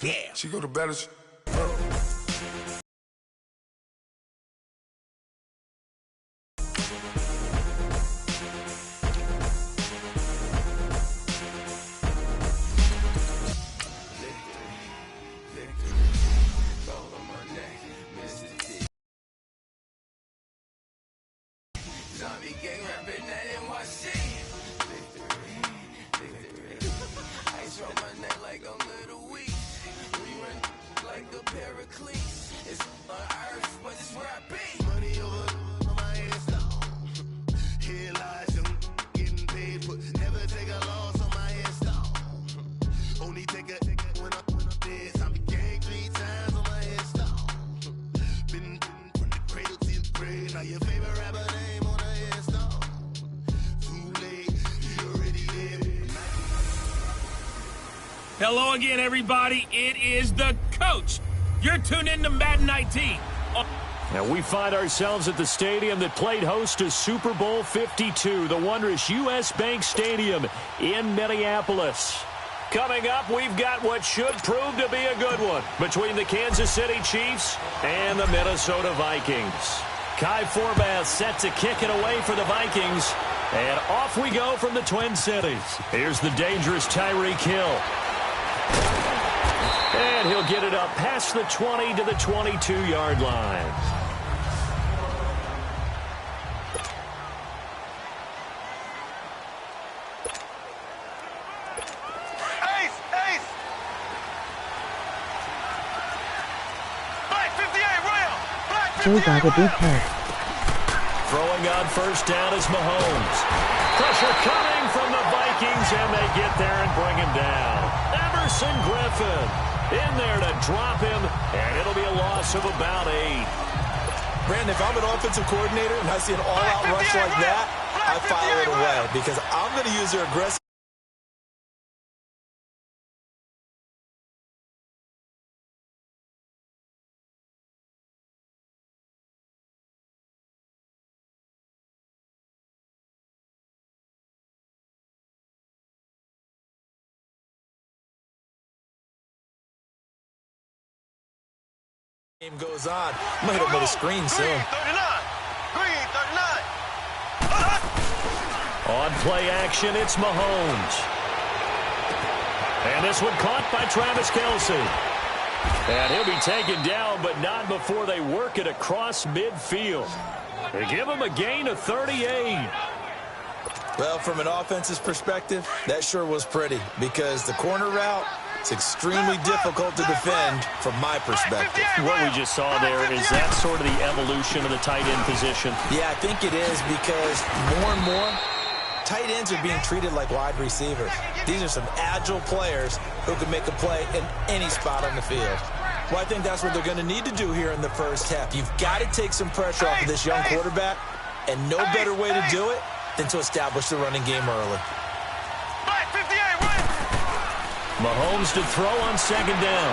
Yeah. She go to better. Hello again, everybody. It is the coach. You're tuned in to Madden 19. And we find ourselves at the stadium that played host to Super Bowl 52, the wondrous U.S. Bank Stadium in Minneapolis. Coming up, we've got what should prove to be a good one between the Kansas City Chiefs and the Minnesota Vikings. Kai Forbath set to kick it away for the Vikings. And off we go from the Twin Cities. Here's the dangerous Tyreek Hill. And he'll get it up past the 20 to the 22-yard line. Ace! Black 58, Royal! Black 58, Throwing on first down is Mahomes. Pressure coming from the Vikings, and they get there and bring him down. Emerson Griffin in there to drop him, and it'll be a loss of about 8. Brandon, if I'm an offensive coordinator and I see an all-out rush like that, I file it away because I'm going to use their aggressive. Game goes on. I'm going to hit him with a screen soon. Green 39. On play action, it's Mahomes. And this one caught by Travis Kelce. And he'll be taken down, but not before they work it across midfield. They give him a gain of 38. Well, from an offense's perspective, that sure was pretty because the corner route, it's extremely difficult to defend from my perspective. What we just saw there, is that sort of the evolution of the tight end position? Yeah, I think it is because more and more, tight ends are being treated like wide receivers. These are some agile players who can make a play in any spot on the field. Well, I think that's what they're going to need to do here in the first half. You've got to take some pressure off of this young quarterback, and no better way to do it than to establish the running game early. Mahomes to throw on second down.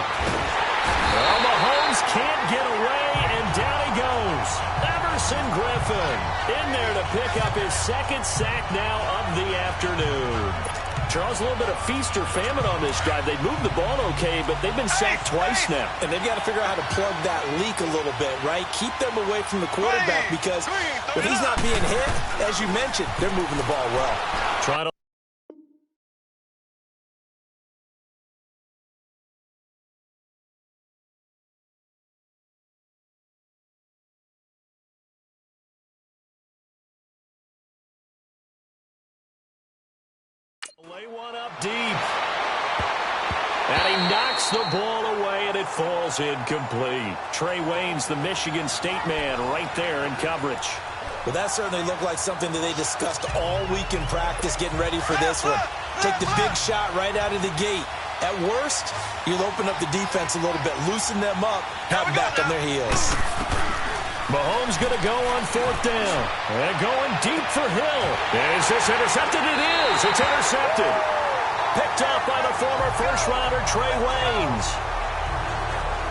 Well, Mahomes can't get away, and down he goes. Emerson Griffin in there to pick up his second sack now of the afternoon. Charles, a little bit of feast or famine on this drive. They moved the ball okay, but they've been sacked twice now. And they've got to figure out how to plug that leak a little bit, right? Keep them away from the quarterback because if he's not being hit, as you mentioned, they're moving the ball well. Try to lay one up deep. And he knocks the ball away, and it falls incomplete. Trey Waynes, the Michigan State man, right there in coverage. Well, that certainly looked like something that they discussed all week in practice getting ready for this one. Take the big shot right out of the gate. At worst, you'll open up the defense a little bit, loosen them up, have them back on their heels. Mahomes going to go on fourth down. And going deep for Hill. Is this intercepted? It is. It's intercepted. Picked up by the former first-rounder Trey Waynes.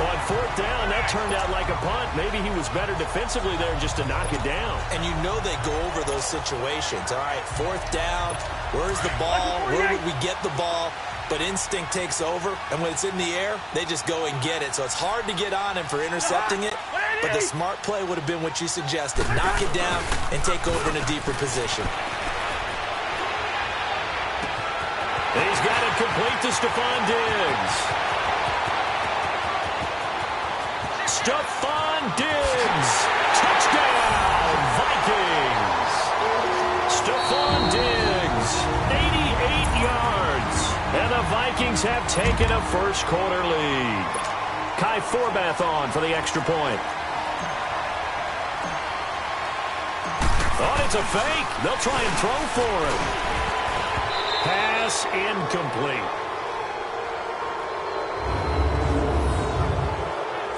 On fourth down, that turned out like a punt. Maybe he was better defensively there just to knock it down. And you know they go over those situations. All right, fourth down. Where's the ball? Where would we get the ball? but instinct takes over, and when it's in the air, they just go and get it. So it's hard to get on him for intercepting it, but the smart play would have been what you suggested. Knock it down and take over in a deeper position. He's got it complete to Stephon Diggs. Stephon Diggs. Touchdown, Vikings. Stephon Diggs, 88 yards. And the Vikings have taken a first-quarter lead. Kai Forbath on for the extra point. Oh, it's a fake. They'll try and throw for it. Pass incomplete.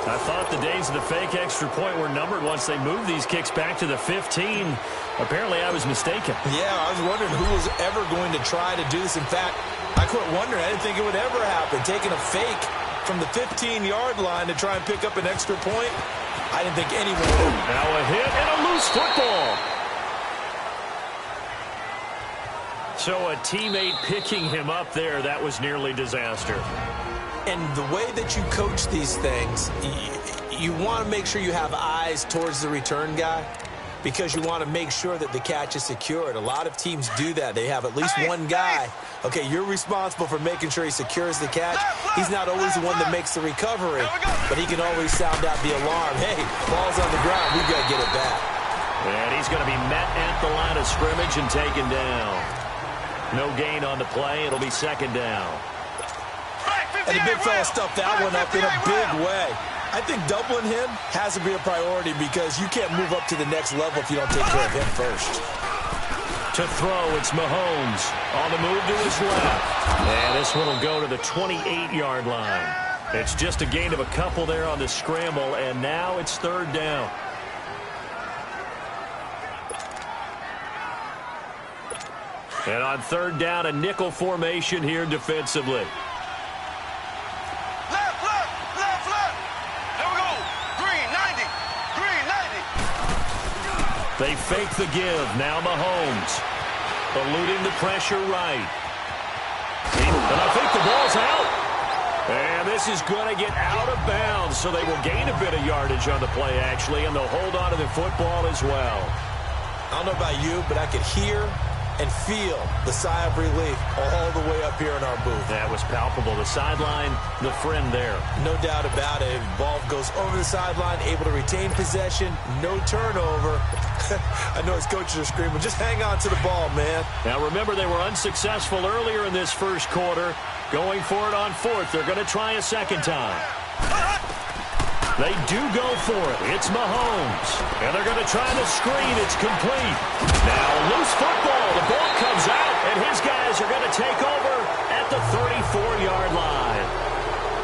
I thought the days of the fake extra point were numbered once they moved these kicks back to the 15. Apparently, I was mistaken. Yeah, I was wondering who was ever going to try to do this. In fact, I quit wondering. I didn't think it would ever happen. Taking a fake from the 15-yard line to try and pick up an extra point, I didn't think anyone would. Now a hit and a loose football. So a teammate picking him up there, that was nearly disaster. And the way that you coach these things, you want to make sure you have eyes towards the return guy because you want to make sure that the catch is secured. A lot of teams do that. They have at least one guy. Okay, you're responsible for making sure he secures the catch. He's not always the one that makes the recovery, but he can always sound out the alarm. Hey, ball's on the ground. We got to get it back. And he's going to be met at the line of scrimmage and taken down. No gain on the play. It'll be second down. And the big fella stuffed that one up in a big way. I think doubling him has to be a priority because you can't move up to the next level if you don't take care of him first. To throw, it's Mahomes on the move to his left. And this one will go to the 28-yard line. It's just a gain of a couple there on the scramble, and now it's third down. And on third down, a nickel formation here defensively. They fake the give. Now Mahomes. Eluding the pressure right. And I think the ball's out. And this is going to get out of bounds, so they will gain a bit of yardage on the play, actually, and they'll hold on to the football as well. I don't know about you, but I could hear and feel the sigh of relief all the way up here in our booth. That was palpable. The sideline, the friend there. No doubt about it. Ball goes over the sideline, able to retain possession, no turnover. I know his coaches are screaming, just hang on to the ball, man. Now remember, they were unsuccessful earlier in this first quarter. Going for it on fourth. They're going to try a second time. They do go for it. It's Mahomes. And they're going to try the screen. It's complete. Now loose football. The ball comes out, and his guys are going to take over at the 34-yard line.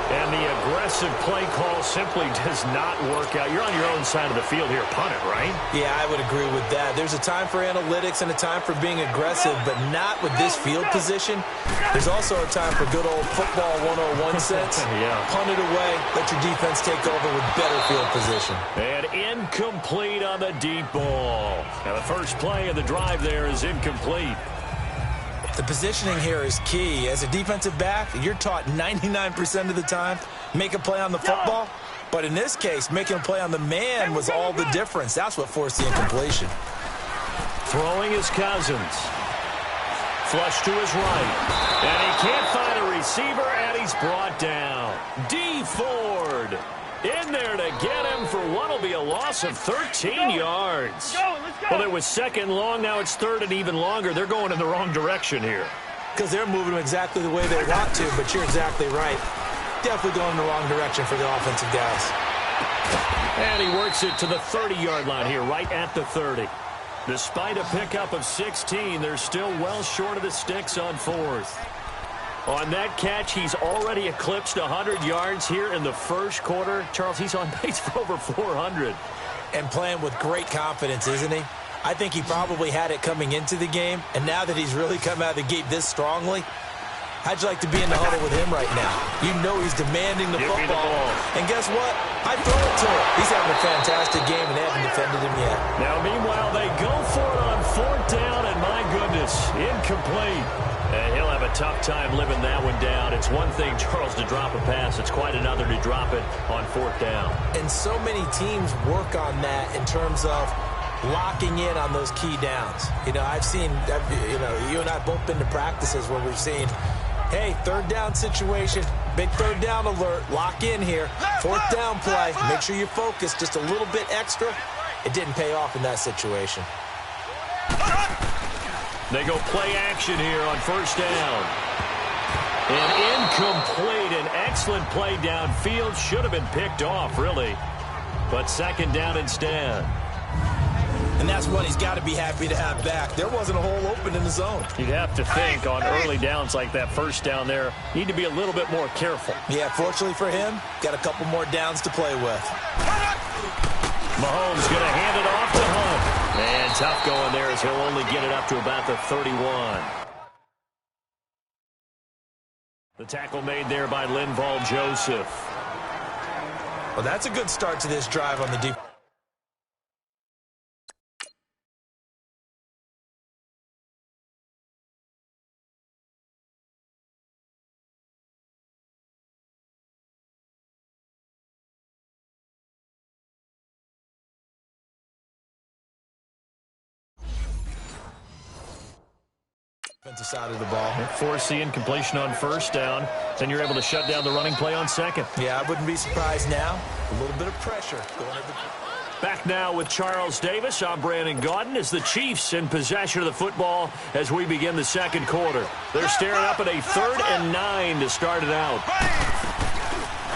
And the aggressive play call simply does not work out. You're on your own side of the field here. Punt it, right? Yeah, I would agree with that. There's a time for analytics and a time for being aggressive, but not with this field position. There's also a time for good old football 101 sense. Yeah. Punt it away. Let your defense take over with better field position. And incomplete on the deep ball. Now the first play of the drive there is incomplete. The positioning here is key. As a defensive back, you're taught 99% of the time, make a play on the football. But in this case, making a play on the man was all the difference. That's what forced the incompletion. Throwing his Cousins. Flush to his right. And he can't find a receiver, and he's brought down. D. Ford in there to get him for what will be a loss of 13 yards. Well, it was second long. Now it's third and even longer. They're going in the wrong direction here. Because they're moving them exactly the way they want to, but you're exactly right. Definitely going in the wrong direction for the offensive guys. And he works it to the 30-yard line here, right at the 30. Despite a pickup of 16, they're still well short of the sticks on fourth. On that catch, he's already eclipsed 100 yards here in the first quarter. Charles, he's on pace for over 400. And playing with great confidence, isn't he? I think he probably had it coming into the game, and now that he's really come out of the gate this strongly, how'd you like to be in the huddle with him right now? You know he's demanding the football. And guess what? I throw it to him. He's having a fantastic game, and they haven't defended him yet. Now, meanwhile, they go for it on fourth down, and my goodness, incomplete. And he'll have a tough time living that one down. It's one thing, Charles, to drop a pass. It's quite another to drop it on 4th down. And so many teams work on that in terms of locking in on those key downs. I've seen, you and I have both been to practices where we've seen, hey, 3rd down situation, big 3rd down alert, lock in here, 4th down play, make sure you focus just a little bit extra. It didn't pay off in that situation. They go play action here on 1st down. An incomplete, an excellent play downfield. Should have been picked off, really. But 2nd down instead. And that's one he's got to be happy to have back. There wasn't a hole open in the zone. You'd have to think on early downs like that 1st down there, need to be a little bit more careful. Yeah, fortunately for him, got a couple more downs to play with. Mahomes going to hand it off to Hunt. And tough going there as he'll only get it up to about the 31. The tackle made there by Linval Joseph. Well, that's a good start to this drive on the deep. Defensive side of the ball. Forcing incompletion on 1st down. Then you're able to shut down the running play on 2nd. Yeah, I wouldn't be surprised now. A little bit of pressure going over. Back now with Charles Davis. I'm Brandon Gaudin as the Chiefs in possession of the football as we begin the 2nd quarter. They're staring up at a 3rd and 9 to start it out.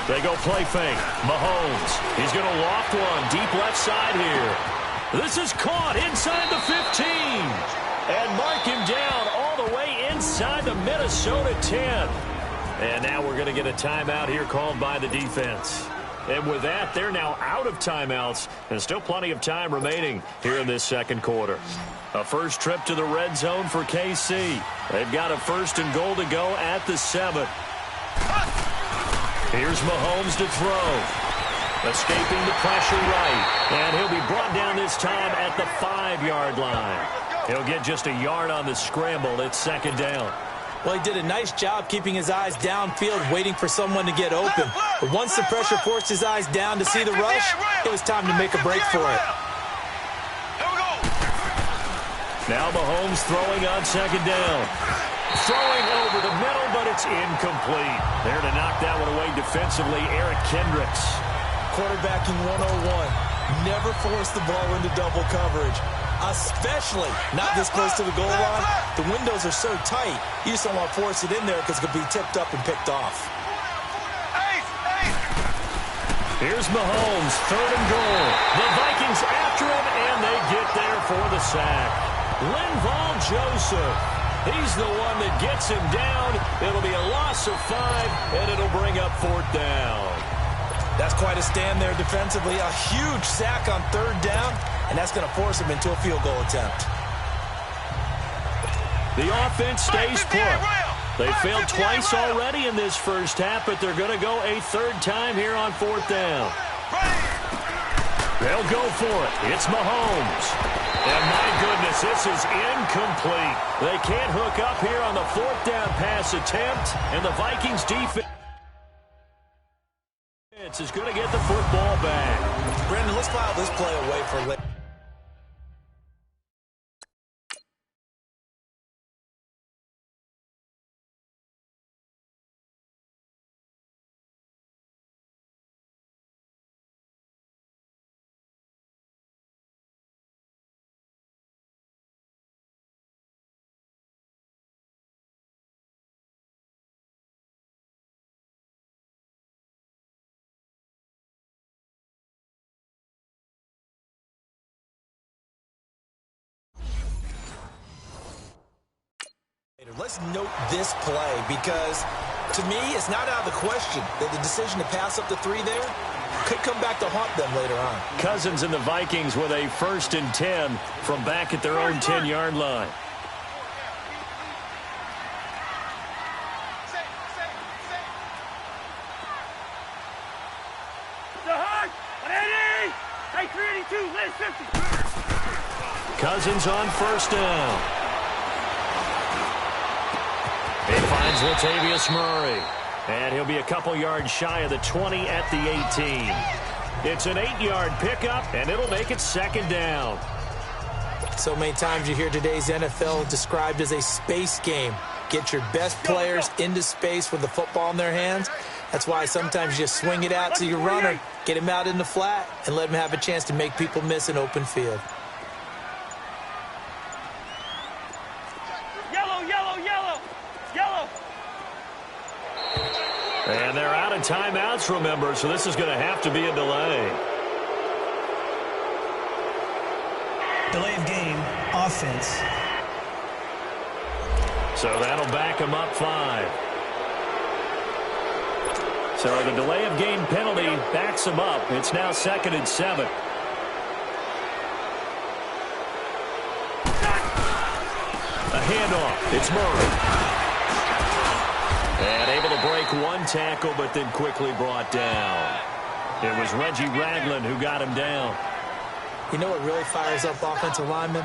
They go play fake. Mahomes. He's going to loft one deep left side here. This is caught inside the 15. And mark him down all the way inside the Minnesota 10. And now we're going to get a timeout here called by the defense. And with that, they're now out of timeouts. And still plenty of time remaining here in this 2nd quarter. A first trip to the red zone for KC. They've got a 1st and goal to go at the 7. Here's Mahomes to throw. Escaping the pressure right. And he'll be brought down this time at the 5-yard line. He'll get just a yard on the scramble. It's 2nd down. Well, he did a nice job keeping his eyes downfield, waiting for someone to get open. But once the pressure forced his eyes down to see the rush, it was time to make a break for it. Now Mahomes throwing on 2nd down. Throwing over the middle, but it's incomplete. There to knock that one away defensively, Eric Kendricks. Quarterbacking 101. Never force the ball into double coverage. Especially not this close to the goal line. The windows are so tight, you just don't want to force it in there because it could be tipped up and picked off. Here's Mahomes, 3rd and goal. The Vikings after him, and they get there for the sack. Linval Joseph. He's the one that gets him down. It'll be a loss of 5, and it'll bring up 4th down. That's quite a stand there defensively. A huge sack on 3rd down, and that's going to force him into a field goal attempt. The offense stays put. They failed twice already in this 1st half, but they're going to go a 3rd time here on 4th down. They'll go for it. It's Mahomes. And my goodness, this is incomplete. They can't hook up here on the 4th down pass attempt, and the Vikings defense is going to get the football back. Brandon, let's file this play away for later. Let's note this play because, to me, it's not out of the question that the decision to pass up the 3 there could come back to haunt them later on. Cousins and the Vikings with a 1st and 10 from back at their own 10-yard line. Cousins on 1st down. Here's Latavius Murray. And he'll be a couple yards shy of the 20 at the 18. It's an 8-yard pickup, and it'll make it second down. So many times you hear today's NFL described as a space game. Get your best players into space with the football in their hands. That's why sometimes you just swing it out to your runner, get him out in the flat, and let him have a chance to make people miss an open field. Yellow, yellow, yellow, yellow. And they're out of timeouts, remember, so this is going to have to be a delay. Delay of game, offense. So that'll back him up 5. So the delay of game penalty backs him up. It's now 2nd and 7. A handoff. It's Murray. And able to break one tackle, but then quickly brought down. It was Reggie Ragland who got him down. You know what really fires up offensive linemen?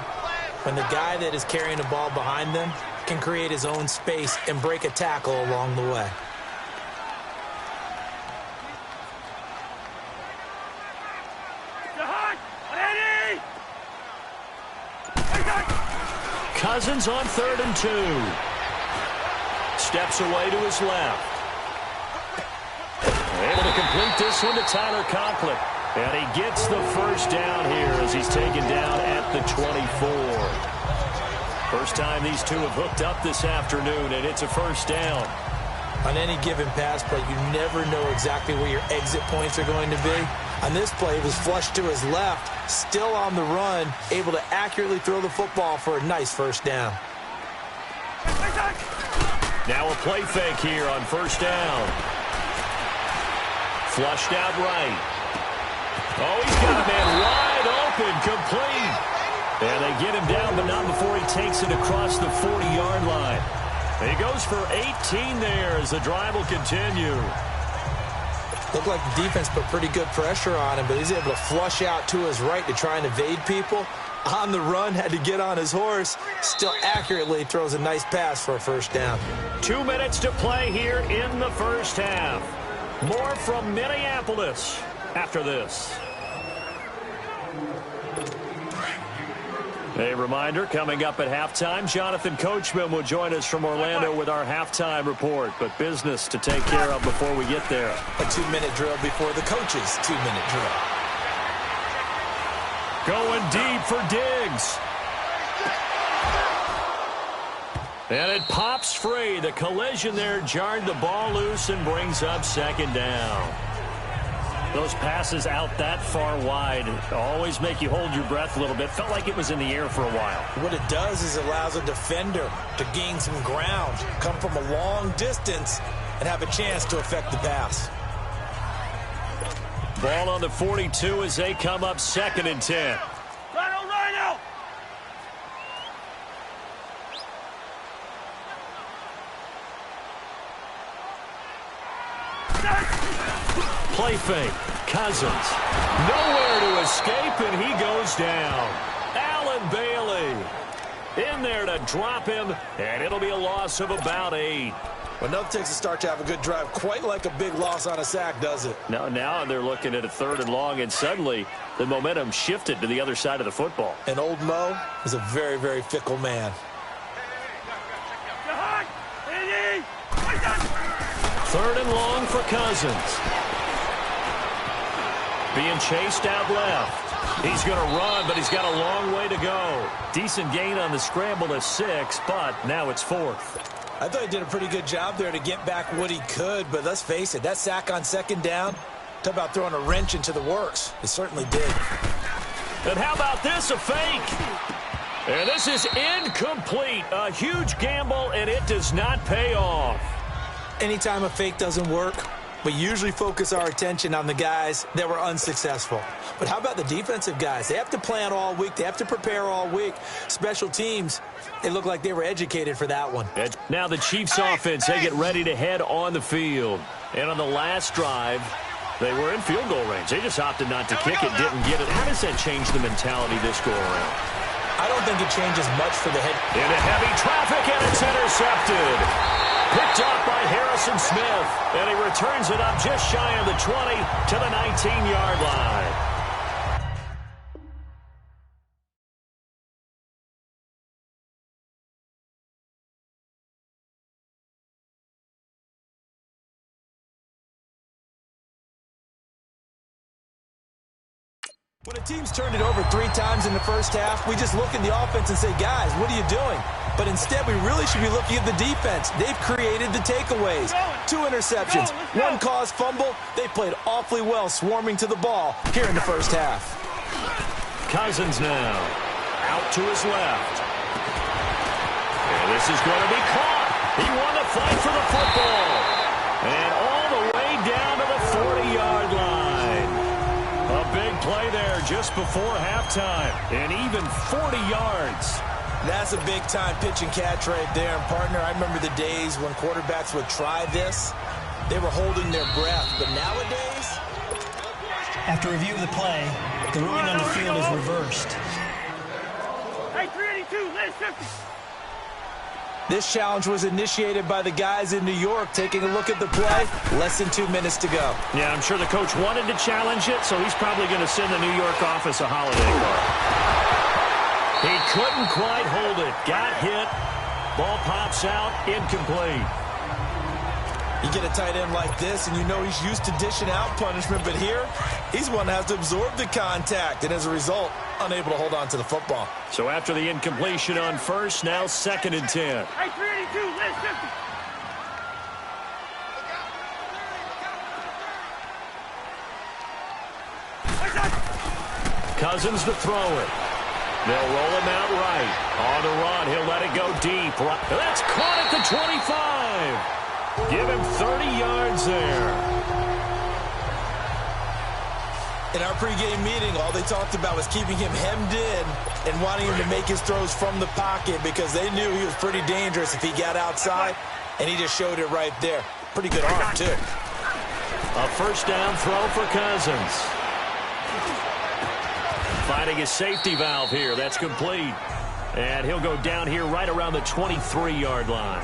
When the guy that is carrying the ball behind them can create his own space and break a tackle along the way. Cousins on 3rd and 2. Steps away to his left. Able to complete this one to Tyler Conklin. And he gets the first down here as he's taken down at the 24. First time these two have hooked up this afternoon, and it's a first down. On any given pass play, you never know exactly where your exit points are going to be. On this play, it was flushed to his left, still on the run, able to accurately throw the football for a nice first down. Now a play fake here on first down. Flushed out right. Oh, he's got a man wide open, complete. And they get him down, but not before he takes it across the 40-yard line. He goes for 18 there as the drive will continue. Looked like the defense put pretty good pressure on him, but he's able to flush out to his right to try and evade people. On the run, had to get on his horse. Still accurately throws a nice pass for a first down. 2 minutes to play here in the first half. More from Minneapolis after this. A reminder, coming up at halftime, Jonathan Coachman will join us from Orlando with our halftime report, but business to take care of before we get there. A 2-minute drill before the coach's 2-minute drill. Going deep for Diggs. And it pops free. The collision there jarred the ball loose and brings up second down. Those passes out that far wide always make you hold your breath a little bit. Felt like it was in the air for a while. What it does is it allows a defender to gain some ground, come from a long distance, and have a chance to affect the pass. Ball on the 42 as they come up 2nd and 10. Rhino! Play fake. Cousins. Nowhere to escape, and he goes down. Allen Bailey in there to drop him, and it'll be a loss of about 8. Well, enough takes a start to have a good drive, quite like a big loss on a sack, does it? Now they're looking at a 3rd and long, and suddenly the momentum shifted to the other side of the football. And old Mo is a very, very fickle man. 3rd and long for Cousins. Being chased out left. He's going to run, but he's got a long way to go. Decent gain on the scramble to 6, but now it's 4th. I thought he did a pretty good job there to get back what he could, but let's face it, that sack on 2nd down, talk about throwing a wrench into the works. It certainly did. And how about this, a fake? And this is incomplete. A huge gamble, and it does not pay off. Anytime a fake doesn't work, we usually focus our attention on the guys that were unsuccessful. But how about the defensive guys? They have to plan all week. They have to prepare all week. Special teams, they look like they were educated for that one. Now the Chiefs offense, they get ready to head on the field. And on the last drive, they were in field goal range. They just opted not to kick it, didn't get it. How does that change the mentality this go around? I don't think it changes much for the head. Into heavy traffic, and it's intercepted. Picked off by Harrison Smith. And he returns it up just shy of the 20 to the 19-yard line. When a team's turned it over 3 times in the first half, we just look at the offense and say, guys, what are you doing? But instead, we really should be looking at the defense. They've created the takeaways. 2 interceptions, 1 caused fumble. They played awfully well swarming to the ball here in the first half. Cousins now out to his left. And this is going to be caught. He won the fight for the football. And all the way down to the 40-yard line. A big play there just before halftime, and even 40 yards. That's a big-time pitch and catch right there. And, partner, I remember the days when quarterbacks would try this. They were holding their breath. But nowadays... After review of the play, the ruling on the field is reversed. Hey, 382, let's 50. This challenge was initiated by the guys in New York. Taking a look at the play, less than 2 minutes to go. Yeah, I'm sure the coach wanted to challenge it, so he's probably going to send the New York office a holiday card. He couldn't quite hold it. Got hit. Ball pops out. Incomplete. You get a tight end like this, and you know he's used to dishing out punishment, but here, he's one that has to absorb the contact, and as a result, unable to hold on to the football. So after the incompletion on first, now 2nd and 10. Hey, 382, let's 50. Cousins to throw it. They'll roll him out right. On the run, he'll let it go deep. That's caught at the 25. Give him 30 yards there. In our pregame meeting, all they talked about was keeping him hemmed in and wanting him to make his throws from the pocket because they knew he was pretty dangerous if he got outside, and he just showed it right there. Pretty good arm, too. A first down throw for Cousins. Finding his safety valve here. That's complete. And he'll go down here right around the 23-yard line.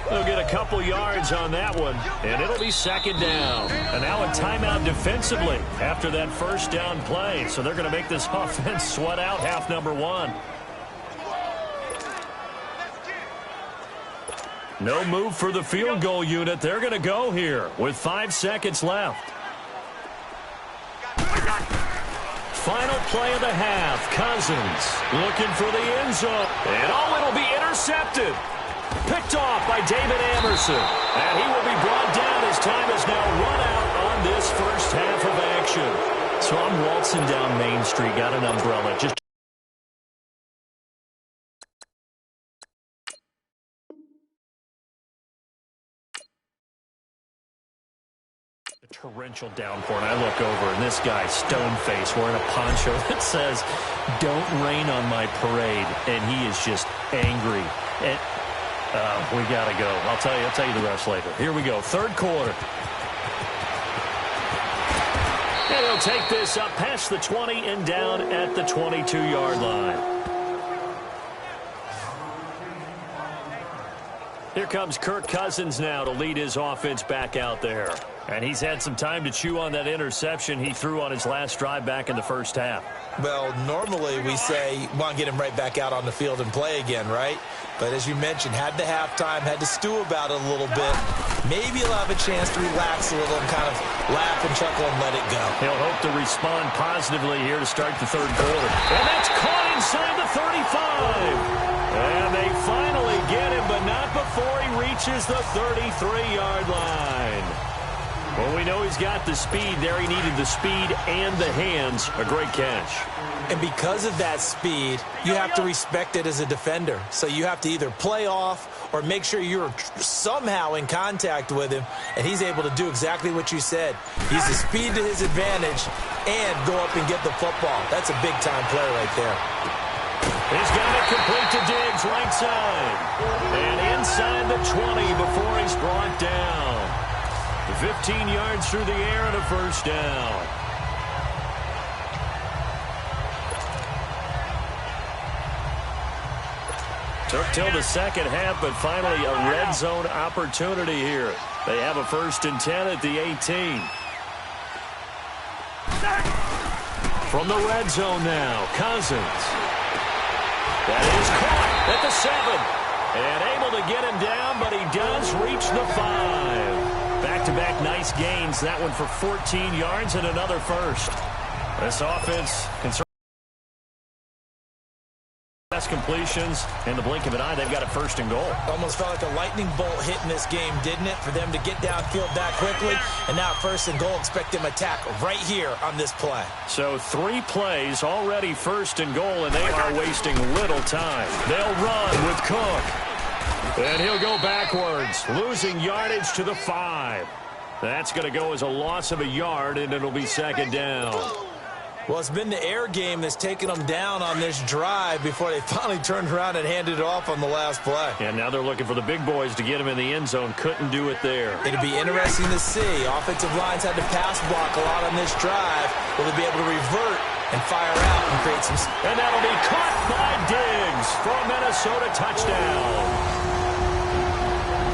They'll get a couple yards on that one, and it'll be 2nd down. And now a timeout defensively after that first down play. So they're going to make this offense sweat out half number 1. No move for the field goal unit. They're going to go here with 5 seconds left. Final play of the half. Cousins looking for the end zone. And it'll be intercepted. Picked off by David Anderson. And he will be brought down as time has now run out on this first half of action. So I'm waltzing down Main Street, got an umbrella. Just a torrential downpour, and I look over, and this guy, stone-faced, wearing a poncho that says, "Don't rain on my parade," and he is just angry. And we got to go. I'll tell you the rest later. Here we go. 3rd quarter. And he'll take this up past the 20 and down at the 22-yard line. Here comes Kirk Cousins now to lead his offense back out there. And he's had some time to chew on that interception he threw on his last drive back in the first half. Well, normally we say, want to get him right back out on the field and play again, right? But as you mentioned, had the halftime, had to stew about it a little bit. Maybe he'll have a chance to relax a little and kind of laugh and chuckle and let it go. He'll hope to respond positively here to start the 3rd quarter. And that's caught inside the 35. And they finally get him, but not before he reaches the 33-yard line. Well, we know he's got the speed there. He needed the speed and the hands. A great catch. And because of that speed, you have to respect it as a defender. So you have to either play off or make sure you're somehow in contact with him, and he's able to do exactly what you said. Use the speed to his advantage and go up and get the football. That's a big-time play right there. He's got it complete to Diggs, right side. And inside the 20 before he's brought down. 15 yards through the air and a first down. Took till the second half, but finally a red zone opportunity here. They have a 1st and 10 at the 18. From the red zone now, Cousins. That is caught at the 7. And able to get him down, but he does reach the 5. Back-to-back nice gains. That one for 14 yards and another first. This offense can completions in the blink of an eye. They've got a 1st and goal. Almost felt like a lightning bolt hit in this game, didn't it? For them to get downfield that quickly. And now 1st and goal. Expect them to attack right here on this play. So 3 plays already 1st and goal, and they are wasting little time. They'll run with Cook. And he'll go backwards, losing yardage to the 5. That's going to go as a loss of a yard, and it'll be 2nd down. Well, it's been the air game that's taken them down on this drive before they finally turned around and handed it off on the last play. And now they're looking for the big boys to get him in the end zone. Couldn't do it there. It'll be interesting to see. Offensive lines had to pass block a lot on this drive. Will they be able to revert and fire out and create some... And that'll be caught by Diggs for a Minnesota touchdown.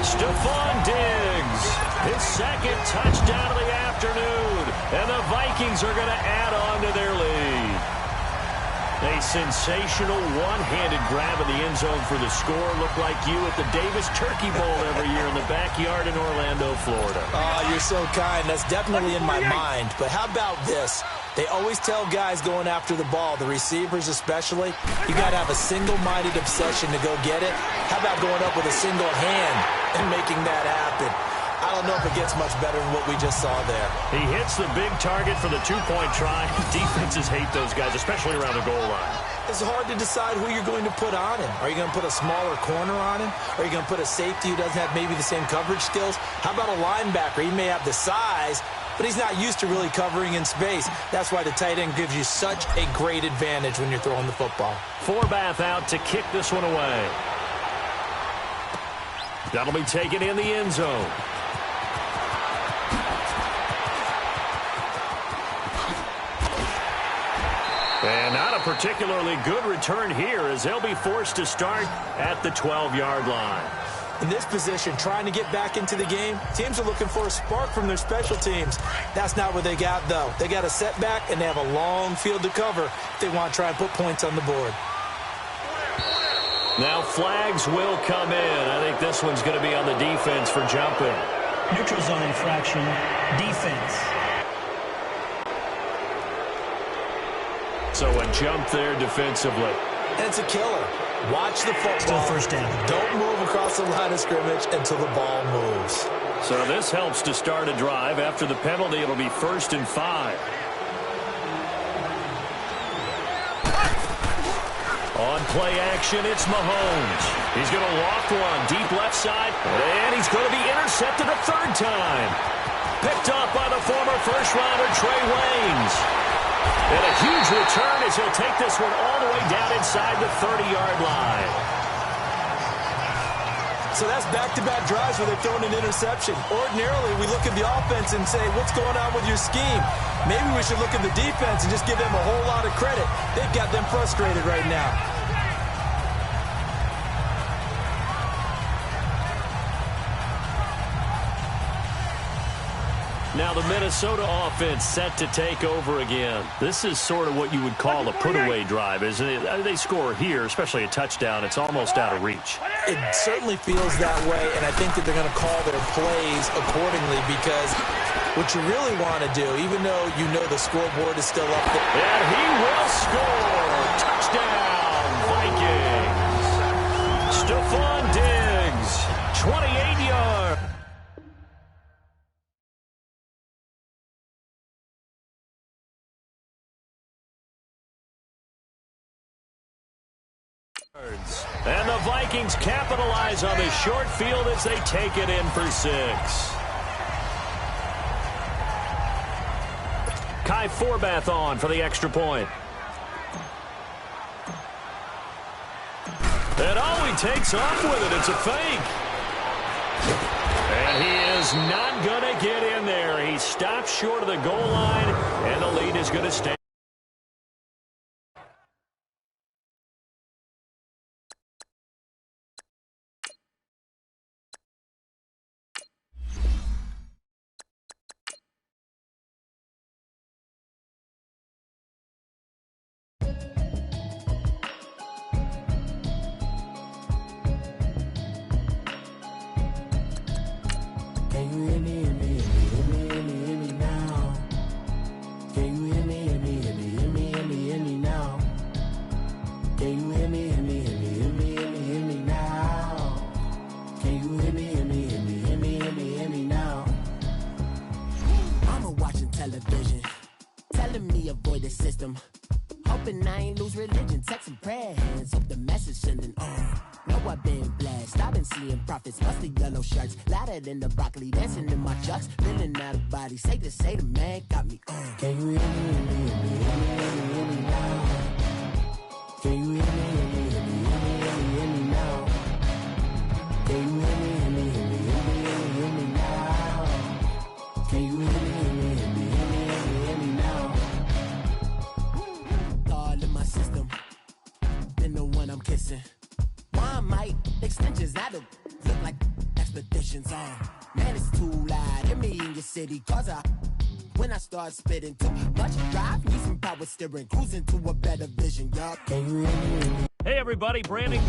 Stephon Diggs, his 2nd touchdown of the afternoon. And the Vikings are going to add on to their lead. A sensational one-handed grab in the end zone for the score. Looked like you at the Davis Turkey Bowl every year in the backyard in Orlando, Florida. Oh, you're so kind. That's definitely in my mind. But how about this? They always tell guys going after the ball, the receivers especially, you got to have a single-minded obsession to go get it. How about going up with a single hand and making that happen? I don't know if it gets much better than what we just saw there. He hits the big target for the 2-point try. Defenses hate those guys, especially around the goal line. It's hard to decide who you're going to put on him. Are you going to put a smaller corner on him? Are you going to put a safety who doesn't have maybe the same coverage skills? How about a linebacker? He may have the size, but he's not used to really covering in space. That's why the tight end gives you such a great advantage when you're throwing the football. Forbath out to kick this one away. That'll be taken in the end zone. And not a particularly good return here as they'll be forced to start at the 12-yard line. In this position, trying to get back into the game, teams are looking for a spark from their special teams. That's not what they got, though. They got a setback, and they have a long field to cover if they want to try and put points on the board. Now flags will come in. I think this one's going to be on the defense for jumping. Neutral zone infraction, defense. So a jump there defensively. And it's a killer. Watch the football. Still 1st down. Don't move across the line of scrimmage until the ball moves. So this helps to start a drive. After the penalty, it'll be 1st and 5. On play action, it's Mahomes. He's going to loft one deep left side, and he's going to be intercepted a 3rd time. Picked up by the former first-rounder Trey Waynes. And a huge return as he'll take this one all the way down inside the 30-yard line. So that's back-to-back drives where they've thrown an interception. Ordinarily, we look at the offense and say, what's going on with your scheme? Maybe we should look at the defense and just give them a whole lot of credit. They've got them frustrated right now. Now the Minnesota offense set to take over again. This is sort of what you would call a put-away drive, isn't it? They score here, especially a touchdown. It's almost out of reach. It certainly feels that way, and I think that they're going to call their plays accordingly because what you really want to do, even though you know the scoreboard is still up there. And he will score. Touchdown, Vikings. Stephon Diggs, 28 yards. And the Vikings capitalize on the short field as they take it in for 6. Kai Forbath on for the extra point. And oh, he takes off with it. It's a fake. And he is not going to get in there. He stops short of the goal line, and the lead is going to stay. hear me, hear me, hear me, hear me, hear me now? Can you hear me, hear me, hear me, hear me, hear me, hear me now? Can you hear me, hear me, hear me, hear me, hear me, hear me now? Can you hear me, hear me, hear me, hear me, hear me, hear me now? Mama watching television, telling me avoid the system. Hoping I ain't lose religion, texting prayer hands, hope the message sending on. Know I've been blessed, I've been seeing prophets, mustard yellow shirts, louder than the broccoli, dancing in my chucks, feeling out of body, say the man got me on. Can you hear me, hear me, hear me, hear me, hear me, hear me now? Can you hear me, hear me, hear me, hear me, hear me, hear me now? Can you hear me, hear me, hear me, hear me, hear me, hear me now? Can you hear me, hear me, hear me, hear me, hear me, hear me now? All in my system, then the one I'm kissing. Why might extensions that'll look like expeditions on? Man, it's too loud. Hear me in your city, cause when I start spitting too much drive, need some power steering, cruising to a better vision, y'all. Can you hear me? Hey, everybody, Brandon.